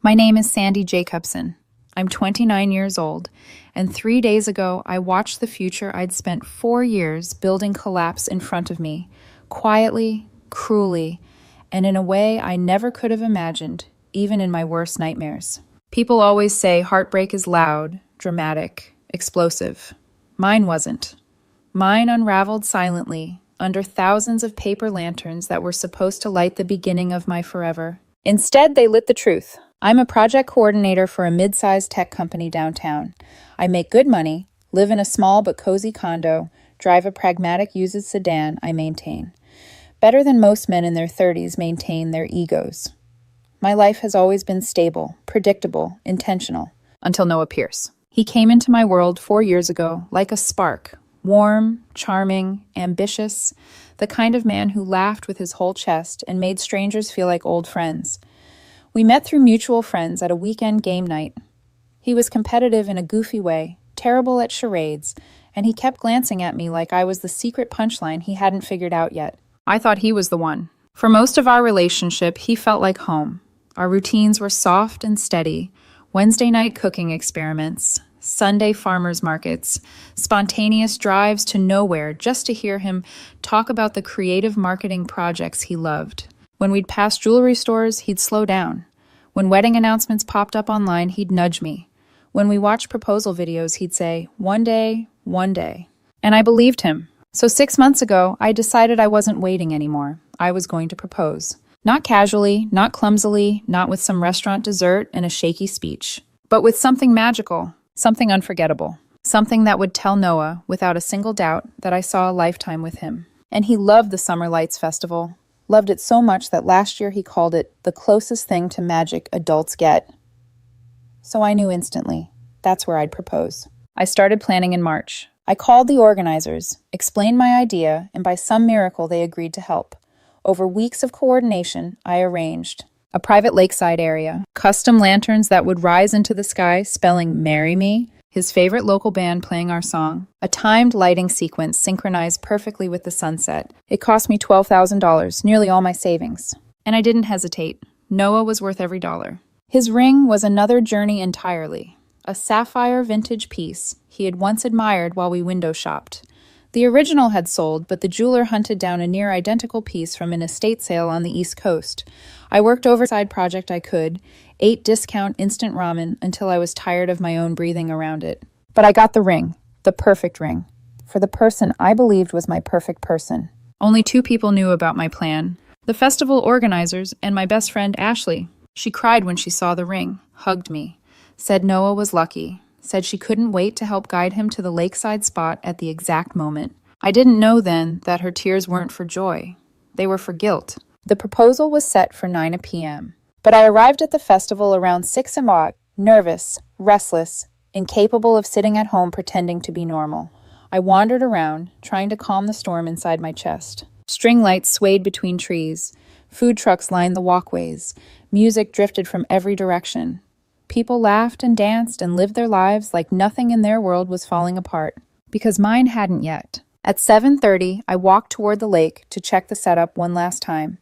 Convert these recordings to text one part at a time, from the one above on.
My name is Sandy Jacobson. I'm 29 years old, and 3 days ago I watched the future I'd spent 4 years building collapse in front of me, quietly, cruelly, and in a way I never could have imagined, even in my worst nightmares. People always say heartbreak is loud, dramatic, explosive. Mine wasn't. Mine unraveled silently, under thousands of paper lanterns that were supposed to light the beginning of my forever. Instead, they lit the truth. I'm a project coordinator for a mid-sized tech company downtown. I make good money, live in a small but cozy condo, drive a pragmatic used sedan I maintain. Better than most men in their 30s maintain their egos. My life has always been stable, predictable, intentional, until Noah Pierce. He came into my world 4 years ago like a spark, warm, charming, ambitious, the kind of man who laughed with his whole chest and made strangers feel like old friends. We met through mutual friends at a weekend game night. He was competitive in a goofy way, terrible at charades, and he kept glancing at me like I was the secret punchline he hadn't figured out yet. I thought he was the one. For most of our relationship, he felt like home. Our routines were soft and steady, Wednesday night cooking experiments, Sunday farmers markets, spontaneous drives to nowhere just to hear him talk about the creative marketing projects he loved. When we'd pass jewelry stores, he'd slow down. When wedding announcements popped up online, he'd nudge me. When we watched proposal videos, he'd say, one day, one day. And I believed him. So 6 months ago, I decided I wasn't waiting anymore. I was going to propose. Not casually, not clumsily, not with some restaurant dessert and a shaky speech, but with something magical. Something unforgettable. Something that would tell Noah, without a single doubt, that I saw a lifetime with him. And he loved the Summer Lights Festival. Loved it so much that last year he called it the closest thing to magic adults get. So I knew instantly. That's where I'd propose. I started planning in March. I called the organizers, explained my idea, and by some miracle they agreed to help. Over weeks of coordination, I arranged a private lakeside area, custom lanterns that would rise into the sky spelling "Marry Me," his favorite local band playing our song, a timed lighting sequence synchronized perfectly with the sunset. It cost me $12,000, nearly all my savings. And I didn't hesitate. Noah was worth every dollar. His ring was another journey entirely, a sapphire vintage piece he had once admired while we window shopped. The original had sold, but the jeweler hunted down a near-identical piece from an estate sale on the East Coast. I worked overside project I could, ate discount instant ramen until I was tired of my own breathing around it. But I got the ring, the perfect ring, for the person I believed was my perfect person. Only 2 people knew about my plan, the festival organizers and my best friend Ashley. She cried when she saw the ring, hugged me, said Noah was lucky, said she couldn't wait to help guide him to the lakeside spot at the exact moment. I didn't know then that her tears weren't for joy. They were for guilt. The proposal was set for 9 p.m., but I arrived at the festival around 6 o'clock, nervous, restless, incapable of sitting at home pretending to be normal. I wandered around, trying to calm the storm inside my chest. String lights swayed between trees. Food trucks lined the walkways. Music drifted from every direction. People laughed and danced and lived their lives like nothing in their world was falling apart, because mine hadn't yet. At 7:30, I walked toward the lake to check the setup one last time.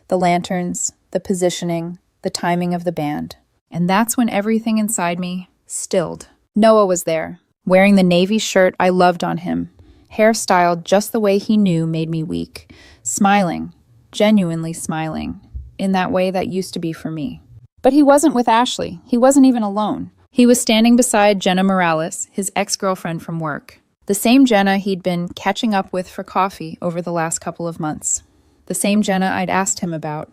The lanterns, the positioning, the timing of the band. And that's when everything inside me stilled. Noah was there, wearing the navy shirt I loved on him, hair styled just the way he knew made me weak, smiling, genuinely smiling, in that way that used to be for me. But he wasn't with Ashley. He wasn't even alone. He was standing beside Jenna Morales, his ex-girlfriend from work. The same Jenna he'd been catching up with for coffee over the last couple of months. The same Jenna I'd asked him about.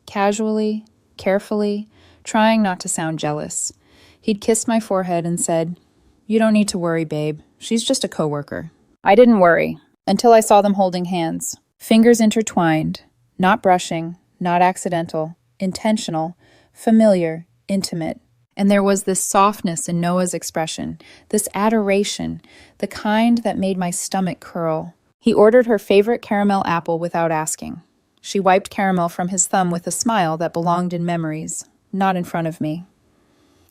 Casually, carefully, trying not to sound jealous. He'd kissed my forehead and said, "You don't need to worry, babe. She's just a coworker." I didn't worry, until I saw them holding hands. Fingers intertwined, not brushing, not accidental, intentional, familiar, intimate. And there was this softness in Noah's expression, this adoration, the kind that made my stomach curl. He ordered her favorite caramel apple without asking. She wiped caramel from his thumb with a smile that belonged in memories, not in front of me.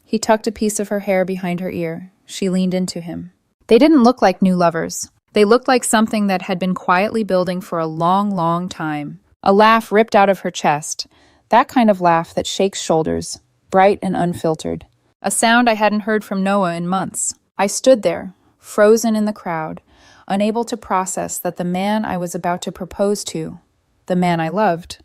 He tucked a piece of her hair behind her ear. She leaned into him. They didn't look like new lovers. They looked like something that had been quietly building for a long, long time. A laugh ripped out of her chest. That kind of laugh that shakes shoulders, bright and unfiltered. A sound I hadn't heard from Noah in months. I stood there, frozen in the crowd, unable to process that the man I was about to propose to, the man I loved,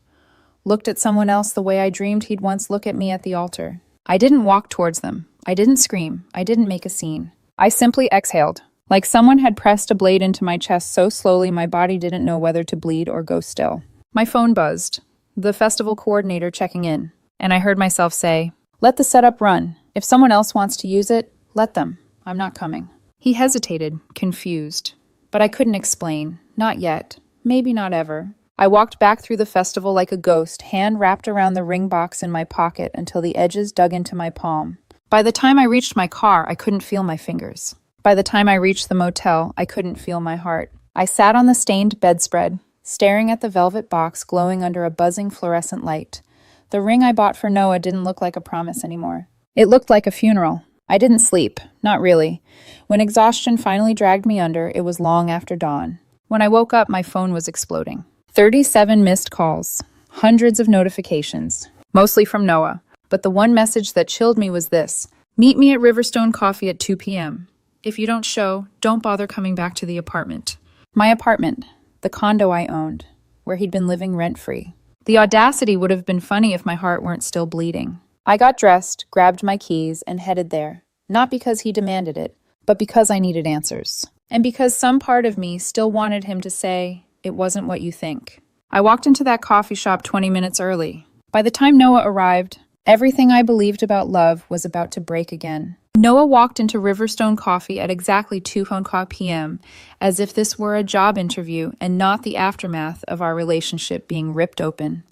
looked at someone else the way I dreamed he'd once look at me at the altar. I didn't walk towards them. I didn't scream. I didn't make a scene. I simply exhaled, like someone had pressed a blade into my chest so slowly my body didn't know whether to bleed or go still. My phone buzzed, the festival coordinator checking in, and I heard myself say, "Let the setup run. If someone else wants to use it, let them. I'm not coming." He hesitated, confused. But I couldn't explain. Not yet. Maybe not ever. I walked back through the festival like a ghost, hand wrapped around the ring box in my pocket until the edges dug into my palm. By the time I reached my car, I couldn't feel my fingers. By the time I reached the motel, I couldn't feel my heart. I sat on the stained bedspread, staring at the velvet box glowing under a buzzing fluorescent light. The ring I bought for Noah didn't look like a promise anymore. It looked like a funeral. I didn't sleep. Not really. When exhaustion finally dragged me under, it was long after dawn. When I woke up, my phone was exploding. 37 missed calls. Hundreds of notifications. Mostly from Noah. But the one message that chilled me was this: "Meet me at Riverstone Coffee at 2 p.m. If you don't show, don't bother coming back to the apartment." My apartment. The condo I owned. Where he'd been living rent-free. The audacity would have been funny if my heart weren't still bleeding. I got dressed, grabbed my keys, and headed there. Not because he demanded it, but because I needed answers. And because some part of me still wanted him to say, "It wasn't what you think." I walked into that coffee shop 20 minutes early. By the time Noah arrived, everything I believed about love was about to break again. Noah walked into Riverstone Coffee at exactly 2 p.m., as if this were a job interview and not the aftermath of our relationship being ripped open.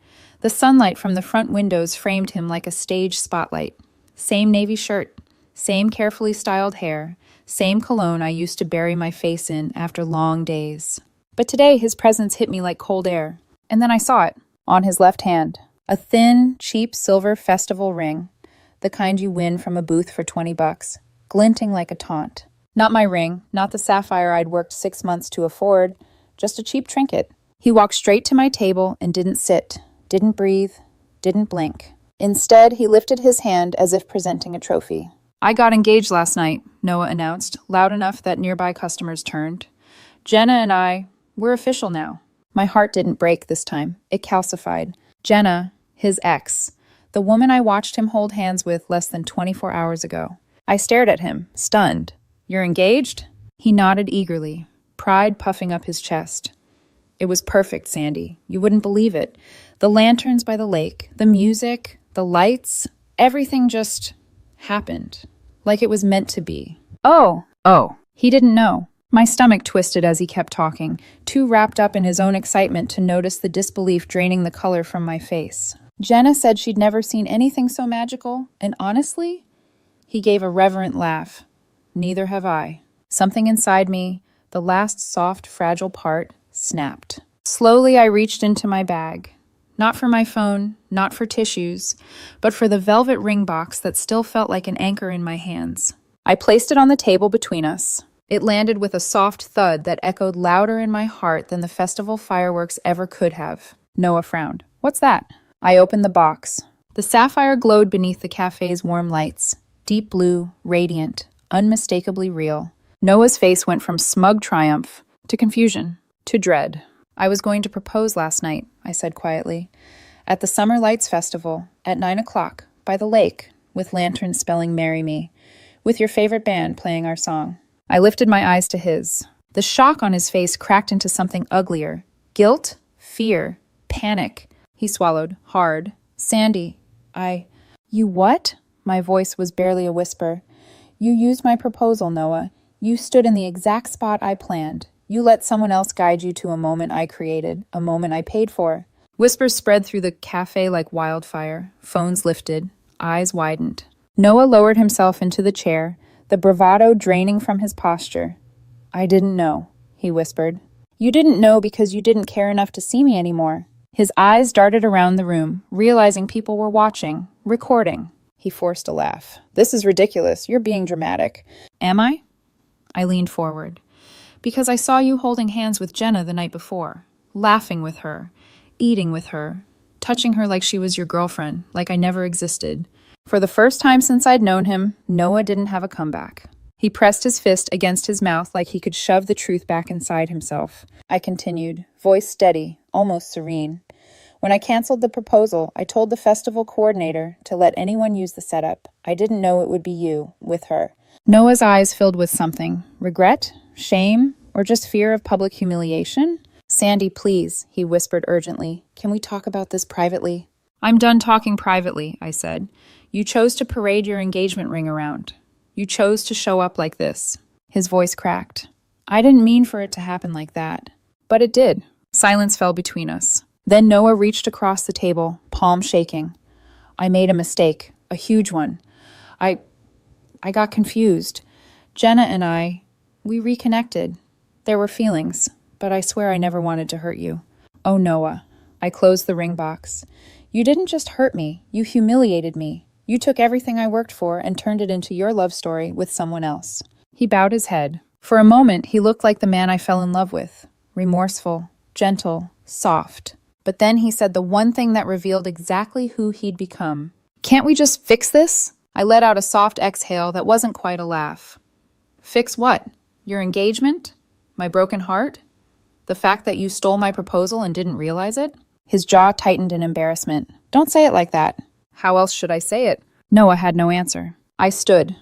The sunlight from the front windows framed him like a stage spotlight. Same navy shirt, same carefully styled hair, same cologne I used to bury my face in after long days. But today his presence hit me like cold air. And then I saw it, on his left hand. A thin, cheap silver festival ring, the kind you win from a booth for $20, glinting like a taunt. Not my ring, not the sapphire I'd worked 6 months to afford, just a cheap trinket. He walked straight to my table and didn't sit, didn't breathe, didn't blink. Instead, he lifted his hand as if presenting a trophy. "I got engaged last night," Noah announced, loud enough that nearby customers turned. "Jenna and we're official now." My heart didn't break this time. It calcified. Jenna, his ex, the woman I watched him hold hands with less than 24 hours ago. I stared at him, stunned. "You're engaged?" He nodded eagerly, pride puffing up his chest. "It was perfect, Sandy. You wouldn't believe it. The lanterns by the lake, the music, the lights, everything just happened. Like it was meant to be." Oh. He didn't know. My stomach twisted as he kept talking, too wrapped up in his own excitement to notice the disbelief draining the color from my face. "Jenna said she'd never seen anything so magical, and honestly," he gave a reverent laugh, "neither have I." Something inside me, the last soft, fragile part, snapped. Slowly I reached into my bag. Not for my phone, not for tissues, but for the velvet ring box that still felt like an anchor in my hands. I placed it on the table between us. It landed with a soft thud that echoed louder in my heart than the festival fireworks ever could have. Noah frowned. "What's that?" I opened the box. The sapphire glowed beneath the cafe's warm lights. Deep blue, radiant, unmistakably real. Noah's face went from smug triumph to confusion to dread. "I was going to propose last night," I said quietly. "At the Summer Lights Festival, at 9 o'clock, by the lake, with lanterns spelling 'Marry Me,' with your favorite band playing our song." I lifted my eyes to his. The shock on his face cracked into something uglier. Guilt, fear, panic. He swallowed, hard. "Sandy, You what?" My voice was barely a whisper. "You used my proposal, Noah. You stood in the exact spot I planned. You let someone else guide you to a moment I created, a moment I paid for." Whispers spread through the cafe like wildfire. Phones lifted. Eyes widened. Noah lowered himself into the chair, the bravado draining from his posture. "I didn't know," he whispered. "You didn't know because you didn't care enough to see me anymore." His eyes darted around the room, realizing people were watching, recording. He forced a laugh. "This is ridiculous. You're being dramatic." "Am I?" I leaned forward. "Because I saw you holding hands with Jenna the night before, laughing with her, eating with her, touching her like she was your girlfriend, like I never existed. For the first time since I'd known him, Noah didn't have a comeback. He pressed his fist against his mouth like he could shove the truth back inside himself. I continued, voice steady, almost serene. When I canceled the proposal, I told the festival coordinator to let anyone use the setup. I didn't know it would be you, with her. Noah's eyes filled with something. Regret? Shame? Or just fear of public humiliation? Sandy, please, he whispered urgently. Can we talk about this privately? I'm done talking privately, I said. You chose to parade your engagement ring around. You chose to show up like this. His voice cracked. I didn't mean for it to happen like that. But it did. Silence fell between us. Then Noah reached across the table, palm shaking. I made a mistake, a huge one. I got confused. Jenna and we reconnected. There were feelings, but I swear I never wanted to hurt you. Oh, Noah. I closed the ring box. You didn't just hurt me, you humiliated me. You took everything I worked for and turned it into your love story with someone else. He bowed his head. For a moment, he looked like the man I fell in love with. Remorseful, gentle, soft. But then he said the one thing that revealed exactly who he'd become. Can't we just fix this? I let out a soft exhale that wasn't quite a laugh. Fix what? Your engagement? My broken heart? The fact that you stole my proposal and didn't realize it? His jaw tightened in embarrassment. Don't say it like that. How else should I say it? Noah had no answer. I stood.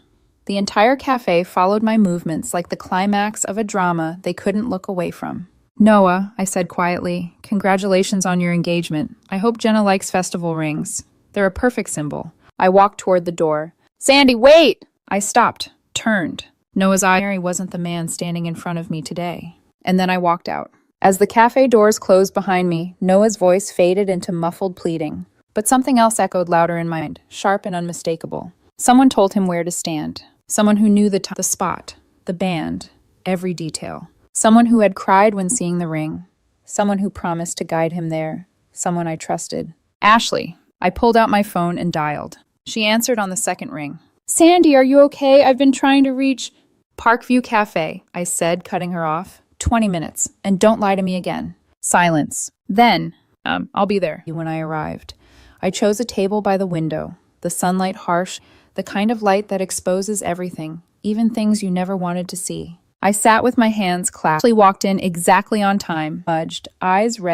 The entire cafe followed my movements like the climax of a drama they couldn't look away from. Noah, I said quietly, congratulations on your engagement. I hope Jenna likes festival rings. They're a perfect symbol. I walked toward the door. Sandy, wait! I stopped, turned. Noah's eye, Mary wasn't the man standing in front of me today. And then I walked out. As the cafe doors closed behind me, Noah's voice faded into muffled pleading. But something else echoed louder in my mind, sharp and unmistakable. Someone told him where to stand. Someone who knew the spot, the band, every detail. Someone who had cried when seeing the ring. Someone who promised to guide him there. Someone I trusted. Ashley. I pulled out my phone and dialed. She answered on the second ring. Sandy, are you okay? I've been trying to reach Parkview Cafe, I said, cutting her off. 20 minutes, and don't lie to me again. Silence. Then, I'll be there when I arrived. I chose a table by the window, the sunlight harsh, the kind of light that exposes everything, even things you never wanted to see. I sat with my hands clasped. Ashley walked in exactly on time, smudged, eyes red.